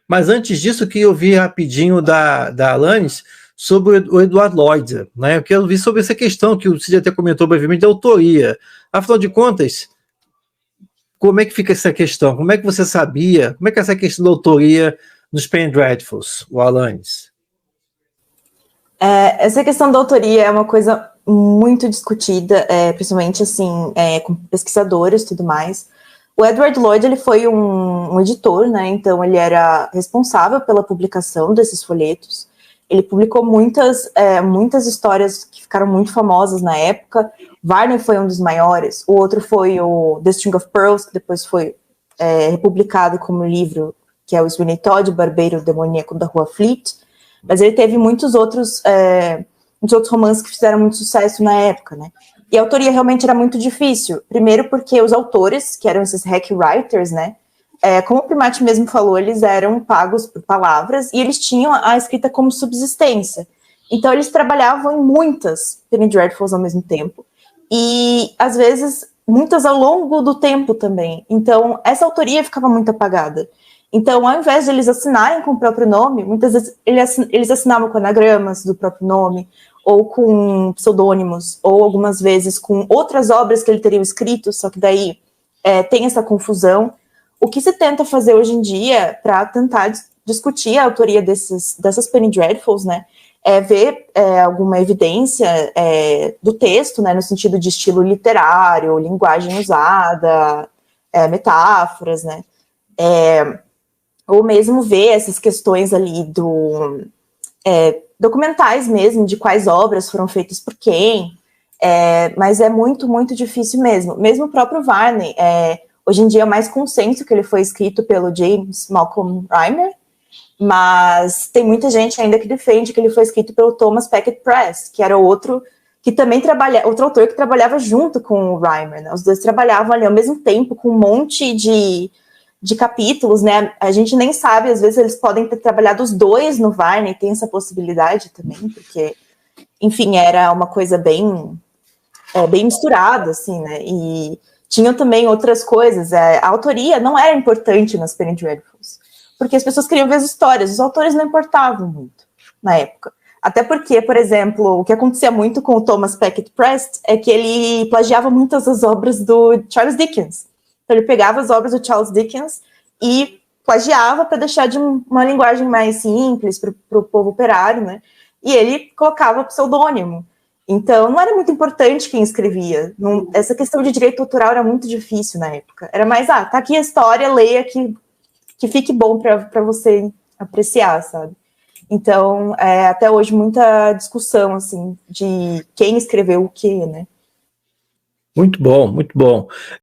Mas antes disso, eu queria ouvir rapidinho da Alanis sobre o Edward Lloyd, né? Eu quero ouvir sobre essa questão que o Cid até comentou brevemente, da autoria. Afinal de contas, como é que fica essa questão? Como é que você sabia? Como é que é essa questão da autoria nos Penny Dreadfuls, o Alanis? Essa questão da autoria é uma coisa muito discutida, principalmente assim, com pesquisadores e tudo mais. O Edward Lloyd, ele foi um editor, né? Então ele era responsável pela publicação desses folhetos. Ele publicou muitas histórias que ficaram muito famosas na época. Varney foi um dos maiores. O outro foi o The String of Pearls, que depois foi republicado como livro, que é o Sweeney Todd, Barbeiro Demoníaco da Rua Fleet. Mas ele teve muitos outros romances que fizeram muito sucesso na época, né? E a autoria realmente era muito difícil. Primeiro porque os autores, que eram esses hack writers, né? Como o Primati mesmo falou, eles eram pagos por palavras e eles tinham a escrita como subsistência. Então eles trabalhavam em muitas Penny Dreadfuls ao mesmo tempo. E, às vezes, muitas ao longo do tempo também. Então, essa autoria ficava muito apagada. Então, ao invés de eles assinarem com o próprio nome, muitas vezes eles assinavam com anagramas do próprio nome, ou com pseudônimos, ou algumas vezes com outras obras que ele teria escrito, só que daí tem essa confusão. O que se tenta fazer hoje em dia para tentar discutir a autoria dessas Penny Dreadfuls, né, é ver alguma evidência do texto, né, no sentido de estilo literário, linguagem usada, metáforas, né, ou mesmo ver essas questões ali documentais mesmo, de quais obras foram feitas por quem, mas é muito, muito difícil mesmo. Mesmo o próprio Varney, hoje em dia é mais consenso que ele foi escrito pelo James Malcolm Rymer, mas tem muita gente ainda que defende que ele foi escrito pelo Thomas Becket Press, que era outro autor que trabalhava junto com o Rymer, né? Os dois trabalhavam ali ao mesmo tempo, com um monte de capítulos, né? A gente nem sabe, às vezes eles podem ter trabalhado os dois no Varney, tem essa possibilidade também, porque, enfim, era uma coisa bem misturada, assim, né? E tinham também outras coisas. A autoria não era importante nas Penny Dreadfuls, porque as pessoas queriam ver as histórias, os autores não importavam muito na época. Até porque, por exemplo, o que acontecia muito com o Thomas Becket Press é que ele plagiava muitas das obras do Charles Dickens. Então ele pegava as obras do Charles Dickens e plagiava para deixar de uma linguagem mais simples para o povo operário, né? E ele colocava pseudônimo. Então não era muito importante quem escrevia. Essa questão de direito autoral era muito difícil na época. Era mais, tá aqui a história, leia que fique bom para você apreciar, sabe? Então, até hoje, muita discussão, assim, de quem escreveu o quê, né? Muito bom, muito bom.